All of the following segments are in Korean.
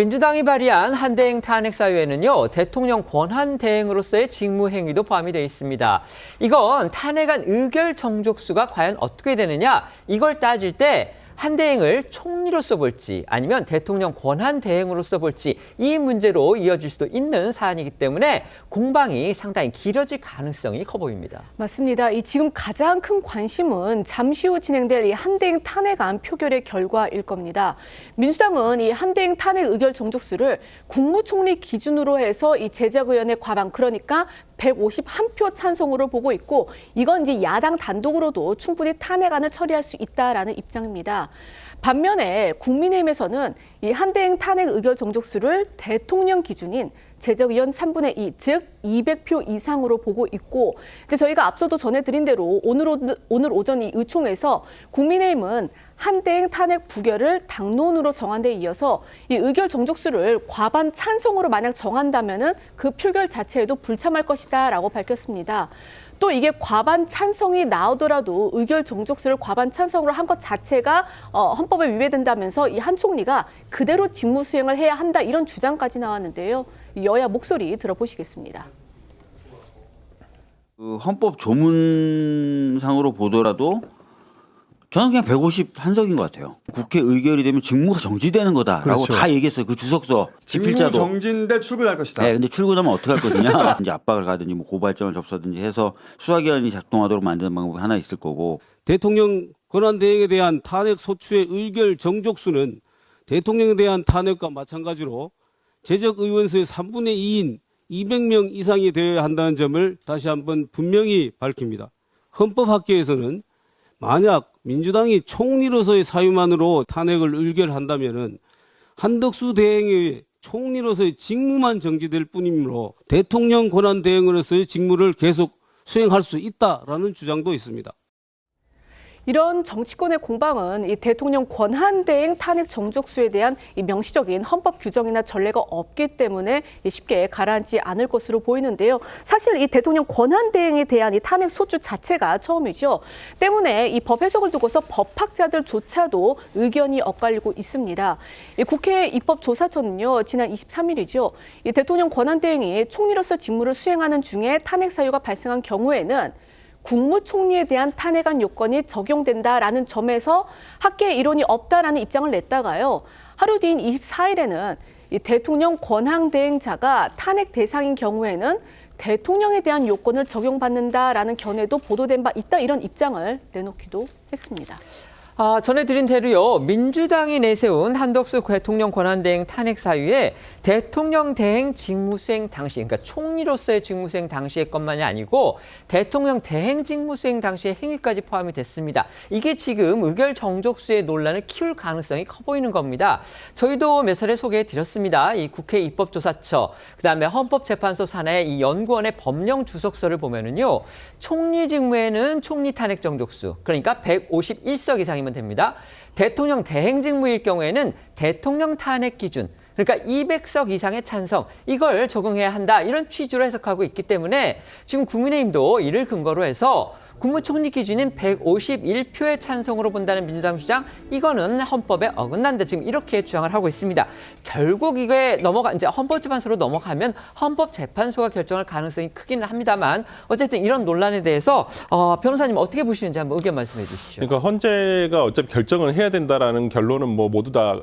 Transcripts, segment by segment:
민주당이 발의한 한대행 탄핵 사유에는요, 대통령 권한 대행으로서의 직무 행위도 포함이 되어 있습니다. 이건 탄핵안 의결 정족수가 과연 어떻게 되느냐, 이걸 따질 때 한대행을 총리로서 볼지 아니면 대통령 권한 대행으로서 볼지 이 문제로 이어질 수도 있는 사안이기 때문에 공방이 상당히 길어질 가능성이 커 보입니다. 맞습니다. 지금 가장 큰 관심은 잠시 후 진행될 이 한대행 탄핵안 표결의 결과일 겁니다. 민주당은 이 한대행 탄핵 의결 정족수를 국무총리 기준으로 해서 이 제적의원의 과반, 그러니까 151표 찬성으로 보고 있고, 이건 이제 야당 단독으로도 충분히 탄핵안을 처리할 수 있다라는 입장입니다. 반면에 국민의힘에서는 이 한대행 탄핵 의결 정족수를 대통령 기준인 제적의원 3분의 2, 즉 200표 이상으로 보고 있고, 이제 저희가 앞서도 전해드린 대로 오늘 오전 이 의총에서 국민의힘은 한대행 탄핵 부결을 당론으로 정한 데 이어서 이 의결 정족수를 과반 찬성으로 만약 정한다면은 그 표결 자체에도 불참할 것이다라고 밝혔습니다. 또 이게 과반 찬성이 나오더라도 의결 정족수를 과반 찬성으로 한 것 자체가 헌법에 위배된다면서 이 한 총리가 그대로 직무 수행을 해야 한다, 이런 주장까지 나왔는데요. 여야 목소리 들어보시겠습니다. 헌법 조문상으로 보더라도 저는 그냥 150 한석인 것 같아요. 국회 의결이 되면 직무가 정지되는 거다라고 그렇죠. 다 얘기했어요. 그 주석서 집필자도. 직무 정지인데 출근할 것이다. 네, 근데 출근하면 어떻게 할 거냐? 이제 압박을 가든지 뭐 고발장을 접수하든지 해서 수사기관이 작동하도록 만드는 방법이 하나 있을 거고. 대통령 권한대행에 대한 탄핵 소추의 의결 정족수는 대통령에 대한 탄핵과 마찬가지로 제적 의원수의 3분의 2인 200명 이상이 되어야 한다는 점을 다시 한번 분명히 밝힙니다. 헌법학계에서는 만약 민주당이 총리로서의 사유만으로 탄핵을 의결한다면은 한덕수 대행에 의해 총리로서의 직무만 정지될 뿐이므로 대통령 권한 대행으로서의 직무를 계속 수행할 수 있다라는 주장도 있습니다. 이런 정치권의 공방은 이 대통령 권한 대행 탄핵 정족수에 대한 이 명시적인 헌법 규정이나 전례가 없기 때문에 쉽게 가라앉지 않을 것으로 보이는데요. 사실 이 대통령 권한 대행에 대한 이 탄핵 소추 자체가 처음이죠. 때문에 이 법 해석을 두고서 법학자들조차도 의견이 엇갈리고 있습니다. 이 국회 입법조사처는요, 지난 23일이죠. 이 대통령 권한 대행이 총리로서 직무를 수행하는 중에 탄핵 사유가 발생한 경우에는 국무총리에 대한 탄핵안 요건이 적용된다라는 점에서 학계 이론이 없다라는 입장을 냈다가요, 하루 뒤인 24일에는 이 대통령 권한 대행자가 탄핵 대상인 경우에는 대통령에 대한 요건을 적용받는다라는 견해도 보도된 바 있다, 이런 입장을 내놓기도 했습니다. 전해드린 대로요, 민주당이 내세운 한덕수 대통령 권한대행 탄핵 사유에 대통령 대행 직무수행 당시, 그러니까 총리로서의 직무수행 당시의 것만이 아니고 대통령 대행 직무수행 당시의 행위까지 포함이 됐습니다. 이게 지금 의결 정족수의 논란을 키울 가능성이 커 보이는 겁니다. 저희도 몇 차례 소개해드렸습니다. 이 국회 입법조사처, 그다음에 헌법재판소 산하의 이 연구원의 법령 주석서를 보면은요, 총리 직무에는 총리 탄핵 정족수, 그러니까 151석 이상이면 됩니다. 대통령 대행 직무일 경우에는 대통령 탄핵 기준, 그러니까 200석 이상의 찬성, 이걸 적용해야 한다, 이런 취지로 해석하고 있기 때문에 지금 국민의힘도 이를 근거로 해서 국무총리 기준인 151표의 찬성으로 본다는 민주당 주장, 이거는 헌법에 어긋난다, 지금 이렇게 주장을 하고 있습니다. 결국 이게 이제 헌법재판소로 넘어가면 헌법재판소가 결정할 가능성이 크기는 합니다만, 어쨌든 이런 논란에 대해서 변호사님 어떻게 보시는지 한번 의견 말씀해 주시죠. 그러니까 헌재가 어차피 결정을 해야 된다라는 결론은 뭐 모두 다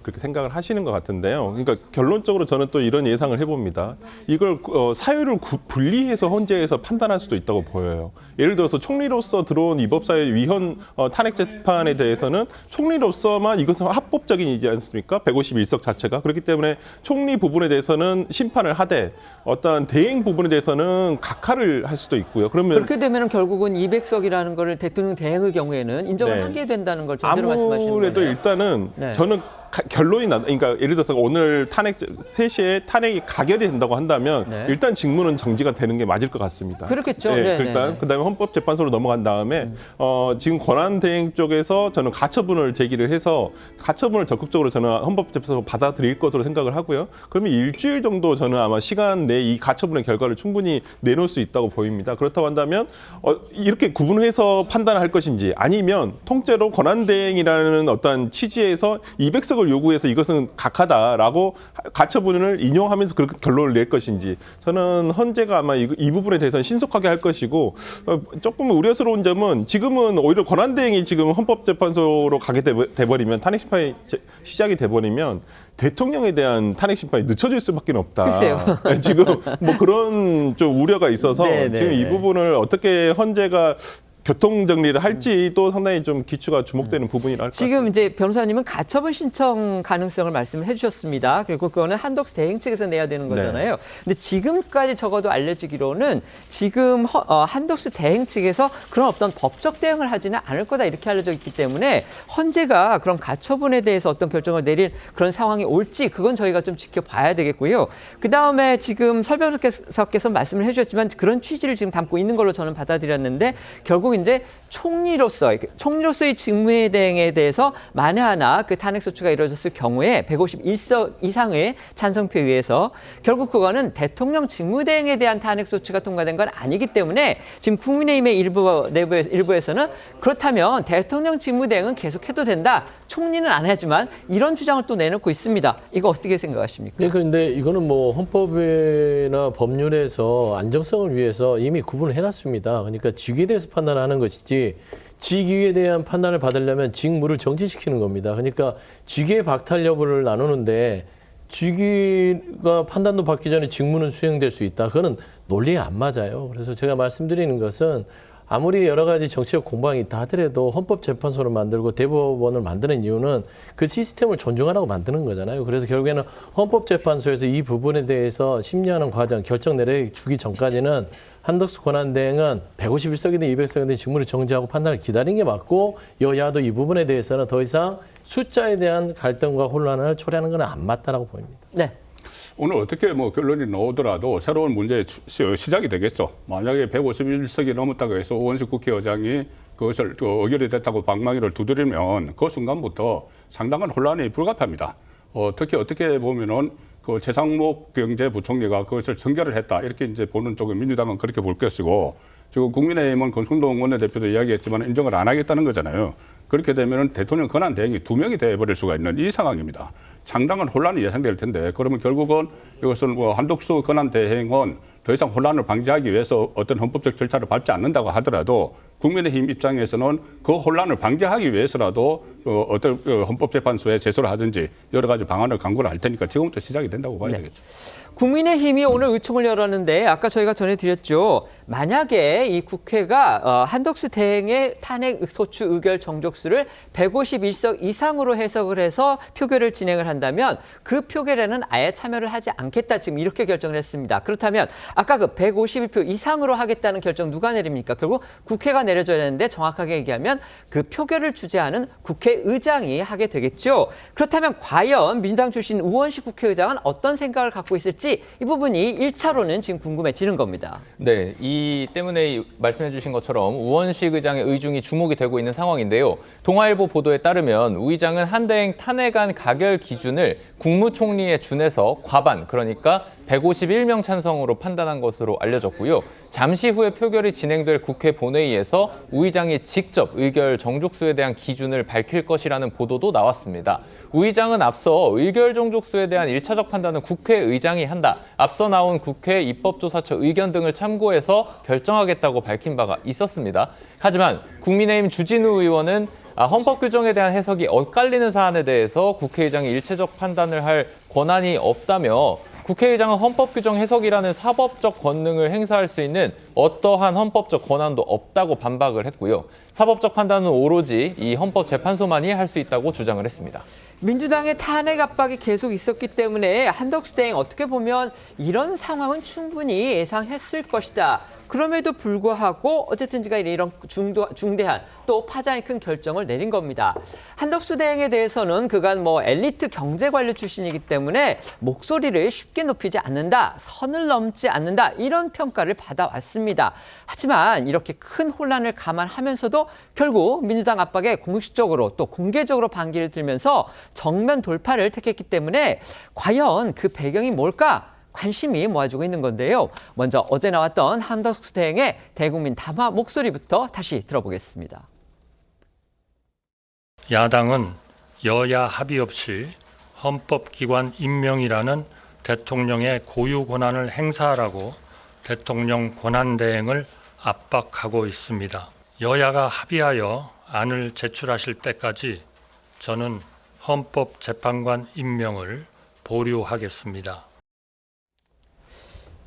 그렇게 생각을 하시는 것 같은데요. 그러니까 결론적으로 저는 또 이런 예상을 해봅니다. 이걸 사유를 분리해서 헌재에서 판단할 수도 있다고 보여요. 예를 들어서 총리로서 들어온 이법사의 위헌 탄핵 재판에 대해서는 총리로서만 이것은 합법적이지 않습니까? 151석 자체가. 그렇기 때문에 총리 부분에 대해서는 심판을 하되 어떤 대행 부분에 대해서는 각하를 할 수도 있고요. 그러면 그렇게 되면 결국은 200석이라는 거를 대통령 대행의 경우에는 인정을 네. 하게 된다는 걸 전제로 말씀하시는 거예요. 아무래도 일단은 네. 저는 결론이 그러니까 예를 들어서 오늘 3시에 탄핵이 가결이 된다고 한다면 네. 일단 직무는 정지가 되는 게 맞을 것 같습니다. 그렇겠죠. 네, 네, 일단 네. 그다음에 헌법재판소로 넘어간 다음에 지금 권한대행 쪽에서 저는 가처분을 제기를 해서 가처분을 적극적으로 저는 헌법재판소로 받아들일 것으로 생각을 하고요. 그러면 일주일 정도 저는 아마 시간 내에 이 가처분의 결과를 충분히 내놓을 수 있다고 보입니다. 그렇다고 한다면 이렇게 구분해서 판단을 할 것인지, 아니면 통째로 권한대행이라는 어떤 취지에서 200석을 헌법적을 요구해서 이것은 각하다라고 가처분을 인용하면서 그렇게 결론을 낼 것인지 저는 헌재가 아마 이 부분에 대해서는 신속하게 할 것이고 조금 우려스러운 점은 지금은 오히려 권한대행이 지금 헌법재판소로 가게 돼버리면 탄핵 심판이 시작이 돼버리면 대통령에 대한 탄핵 심판이 늦춰질 수밖에 없다. 글쎄요. 지금 뭐 그런 좀 우려가 있어서 네, 지금 이 부분을 어떻게 헌재가 교통 정리를 할지 또 상당히 좀 기추가 주목되는 부분이라 할 것 같습니다. 지금 이제 변호사님은 가처분 신청 가능성을 말씀을 해주셨습니다. 그리고 그거는 한덕수 대행 측에서 내야 되는 거잖아요. 근데 지금까지 적어도 알려지기로는 지금 한덕수 대행 측에서 그런 어떤 법적 대응을 하지는 않을 거다 이렇게 알려져 있기 때문에 헌재가 그런 가처분에 대해서 어떤 결정을 내릴 그런 상황이 올지 그건 저희가 좀 지켜봐야 되겠고요. 그다음에 지금 설 변호사께서 말씀을 해주셨지만 그런 취지를 지금 담고 있는 걸로 저는 받아들였는데 결국 이제 총리로서의 직무에 대해서 만에 하나 그 탄핵 소추가 이루어졌을 경우에 151석 이상의 찬성표에 의해서 결국 그거는 대통령 직무대행에 대한 탄핵 소추가 통과된 건 아니기 때문에 지금 국민의힘의 일부에서는 그렇다면 대통령 직무대행은 계속해도 된다. 총리는 안 하지만 이런 주장을 또 내놓고 있습니다. 이거 어떻게 생각하십니까? 네, 그런데 이거는 뭐 헌법이나 법률에서 안정성을 위해서 이미 구분을 해놨습니다. 그러니까 직위에 대해서 판단하는 것이지 직위에 대한 판단을 받으려면 직무를 정지시키는 겁니다. 그러니까 직위의 박탈 여부를 나누는데 직위가 판단도 받기 전에 직무는 수행될 수 있다. 그거는 논리에 안 맞아요. 그래서 제가 말씀드리는 것은 아무리 여러 가지 정치적 공방이 있다 하더라도 헌법재판소를 만들고 대법원을 만드는 이유는 그 시스템을 존중하라고 만드는 거잖아요. 그래서 결국에는 헌법재판소에서 이 부분에 대해서 심리하는 과정, 결정 내려주기 전까지는 한덕수 권한대행은 151석이든 200석이든 직무를 정지하고 판단을 기다리는 게 맞고 여야도 이 부분에 대해서는 더 이상 숫자에 대한 갈등과 혼란을 초래하는 건 안 맞다라고 보입니다. 네. 오늘 어떻게 뭐 결론이 나오더라도 새로운 문제의 시작이 되겠죠. 만약에 151석이 넘었다고 해서 오원식 국회의장이 그것을 의결이 됐다고 방망이를 두드리면 그 순간부터 상당한 혼란이 불가피합니다. 특히 어떻게 보면은 그 최상목 경제부총리가 그것을 전결을 했다 이렇게 이제 보는 쪽은 민주당은 그렇게 볼 것이고 지금 국민의힘은 권순동 원내대표도 이야기했지만 인정을 안 하겠다는 거잖아요. 그렇게 되면 대통령 권한 대행이 2명이 돼버릴 수가 있는 이 상황입니다. 상당한 혼란이 예상될 텐데 그러면 결국은 이것은 뭐 한덕수 권한 대행은 더 이상 혼란을 방지하기 위해서 어떤 헌법적 절차를 밟지 않는다고 하더라도 국민의힘 입장에서는 그 혼란을 방지하기 위해서라도 어떤 헌법재판소에 제소를 하든지 여러 가지 방안을 강구를 할 테니까 지금부터 시작이 된다고 봐야 되겠죠. 국민의힘이 오늘 의총을 열었는데 아까 저희가 전해드렸죠. 만약에 이 국회가 한덕수 대행의 탄핵 소추 의결 정족수를 151석 이상으로 해석을 해서 표결을 진행을 한다면 그 표결에는 아예 참여를 하지 않겠다. 지금 이렇게 결정을 했습니다. 그렇다면 아까 그 151표 이상으로 하겠다는 결정 누가 내립니까? 결국 국회가 내려줘야 되는데 정확하게 얘기하면 그 표결을 주재하는 국회의장이 하게 되겠죠. 그렇다면 과연 민주당 출신 우원식 국회의장은 어떤 생각을 갖고 있을지 이 부분이 1차로는 지금 궁금해지는 겁니다. 네, 이 때문에 말씀해 주신 것처럼 우원식 의장의 의중이 주목이 되고 있는 상황인데요. 동아일보 보도에 따르면 우 의장은 한대행 탄핵안 가결 기준을 국무총리에 준해서 과반, 그러니까 151명 찬성으로 판단한 것으로 알려졌고요. 잠시 후에 표결이 진행될 국회 본회의에서 우 의장이 직접 의결 정족수에 대한 기준을 밝힐 것이라는 보도도 나왔습니다. 우 의장은 앞서 의결 정족수에 대한 1차적 판단은 국회의장이 한다. 앞서 나온 국회 입법조사처 의견 등을 참고해서 결정하겠다고 밝힌 바가 있었습니다. 하지만 국민의힘 주진우 의원은 헌법 규정에 대한 해석이 엇갈리는 사안에 대해서 국회의장이 일체적 판단을 할 권한이 없다며 국회의장은 헌법 규정 해석이라는 사법적 권능을 행사할 수 있는 어떠한 헌법적 권한도 없다고 반박을 했고요. 사법적 판단은 오로지 이 헌법재판소만이 할 수 있다고 주장을 했습니다. 민주당의 탄핵 압박이 계속 있었기 때문에 한덕수 대행 어떻게 보면 이런 상황은 충분히 예상했을 것이다. 그럼에도 불구하고 어쨌든지가 이런 중대한 또 파장이 큰 결정을 내린 겁니다. 한덕수 대행에 대해서는 그간 엘리트 경제관료 출신이기 때문에 목소리를 쉽게 높이지 않는다, 선을 넘지 않는다 이런 평가를 받아왔습니다. 하지만 이렇게 큰 혼란을 감안하면서도 결국 민주당 압박에 공식적으로 또 공개적으로 반기를 들면서 정면 돌파를 택했기 때문에 과연 그 배경이 뭘까? 관심이 모아지고 있는 건데요. 먼저 어제 나왔던 한덕수 대행의 대국민 담화 목소리부터 다시 들어보겠습니다. 야당은 여야 합의 없이 헌법기관 임명이라는 대통령의 고유 권한을 행사하라고 대통령 권한대행을 압박하고 있습니다. 여야가 합의하여 안을 제출하실 때까지 저는 헌법재판관 임명을 보류하겠습니다.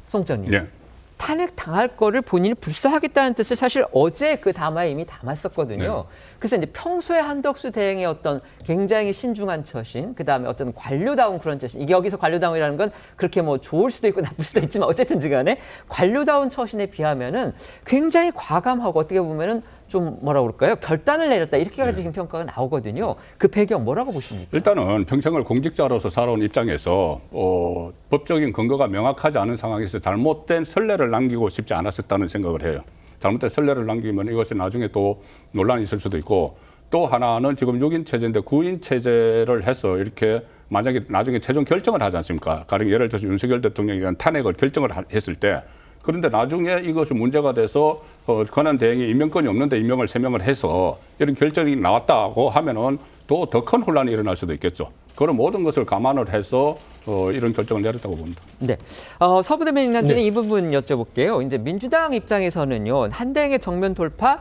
송장님. 예. 탄핵 당할 거를 본인이 불사하겠다는 뜻을 사실 어제 그 담화에 이미 담았었거든요. 그래서 이제 평소에 한덕수 대행의 어떤 굉장히 신중한 처신, 그 다음에 어떤 관료다운 그런 처신, 이게 여기서 관료다운이라는 건 그렇게 뭐 좋을 수도 있고 나쁠 수도 있지만 어쨌든지 간에 관료다운 처신에 비하면은 굉장히 과감하고 어떻게 보면은 좀 뭐라 그럴까요? 결단을 내렸다 이렇게까지 지금 평가가 나오거든요. 그 배경 뭐라고 보십니까? 일단은 평생을 공직자로서 살아온 입장에서 법적인 근거가 명확하지 않은 상황에서 잘못된 선례를 남기고 싶지 않았었다는 생각을 해요. 잘못된 선례를 남기면 이것이 나중에 또 논란이 있을 수도 있고, 또 하나는 지금 6인 체제인데 9인 체제를 해서 이렇게 만약에 나중에 최종 결정을 하지 않습니까? 가령 예를 들어서 윤석열 대통령에 대한 탄핵을 결정을 했을 때, 그런데 나중에 이것이 문제가 돼서 권한 대행이 임명권이 없는데 임명을 3명을 해서 이런 결정이 나왔다고 하면은 또 더 큰 혼란이 일어날 수도 있겠죠. 그런 모든 것을 감안을 해서 이런 결정을 내렸다고 봅니다. 네. 서부대변인한테는 이 부분 여쭤볼게요. 이제 민주당 입장에서는요, 한대행의 정면 돌파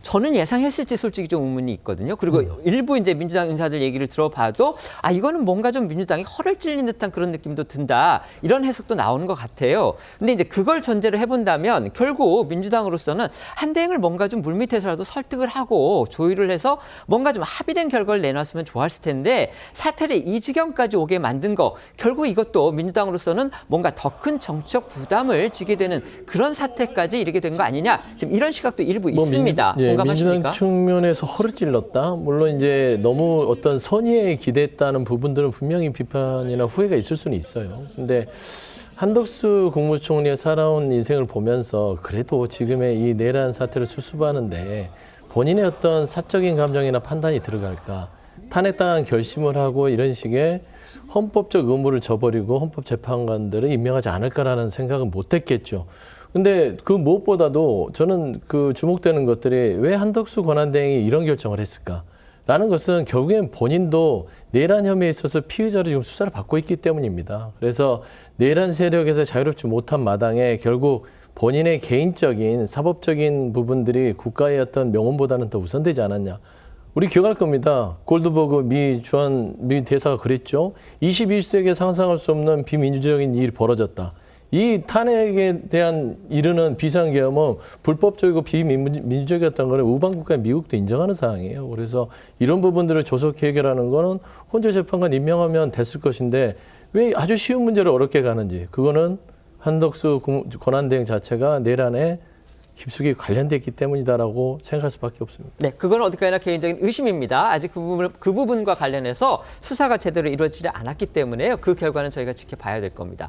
저는 예상했을지 솔직히 좀 의문이 있거든요. 그리고 일부 이제 민주당 인사들 얘기를 들어봐도 이거는 뭔가 좀 민주당이 허를 찔린 듯한 그런 느낌도 든다. 이런 해석도 나오는 것 같아요. 근데 이제 그걸 전제로 해본다면 결국 민주당으로서는 한대행을 뭔가 좀 물밑에서라도 설득을 하고 조율을 해서 뭔가 좀 합의된 결과를 내놨으면 좋았을 텐데 사태를 이 지경까지 오게 만든 거 결국 이것도 민주당으로서는 뭔가 더 큰 정치적 부담을 지게 되는 그런 사태까지 이르게 된 거 아니냐. 지금 이런 시각도 일부 있습니다. 민주당 측면에서 허를 찔렀다. 물론 이제 너무 어떤 선의에 기대했다는 부분들은 분명히 비판이나 후회가 있을 수는 있어요. 근데 한덕수 국무총리의 살아온 인생을 보면서 그래도 지금의 이 내란 사태를 수습하는데 본인의 어떤 사적인 감정이나 판단이 들어갈까? 탄핵당한 결심을 하고 이런 식의 헌법적 의무를 저버리고 헌법재판관들을 임명하지 않을까라는 생각은 못했겠죠. 근데 그 무엇보다도 저는 그 주목되는 것들이 왜 한덕수 권한대행이 이런 결정을 했을까라는 것은 결국엔 본인도 내란 혐의에 있어서 피의자로 지금 수사를 받고 있기 때문입니다. 그래서 내란 세력에서 자유롭지 못한 마당에 결국 본인의 개인적인 사법적인 부분들이 국가의 어떤 명운보다는 더 우선되지 않았냐. 우리 기억할 겁니다. 골드버그 미 대사가 그랬죠. 21세기에 상상할 수 없는 비민주적인 일이 벌어졌다. 이 탄핵에 대한 이르는 비상계엄은 불법적이고 비민주적이었다는 것을 우방국가인 미국도 인정하는 사항이에요. 그래서 이런 부분들을 조속히 해결하는 거는 헌재재판관 임명하면 됐을 것인데 왜 아주 쉬운 문제를 어렵게 가는지, 그거는 한덕수 권한대행 자체가 내란에 깊숙이 관련됐기 때문이다라고 생각할 수밖에 없습니다. 네, 그건 어디까지나 개인적인 의심입니다. 아직 그 부분과 관련해서 수사가 제대로 이루어지지 않았기 때문에요. 그 결과는 저희가 지켜봐야 될 겁니다.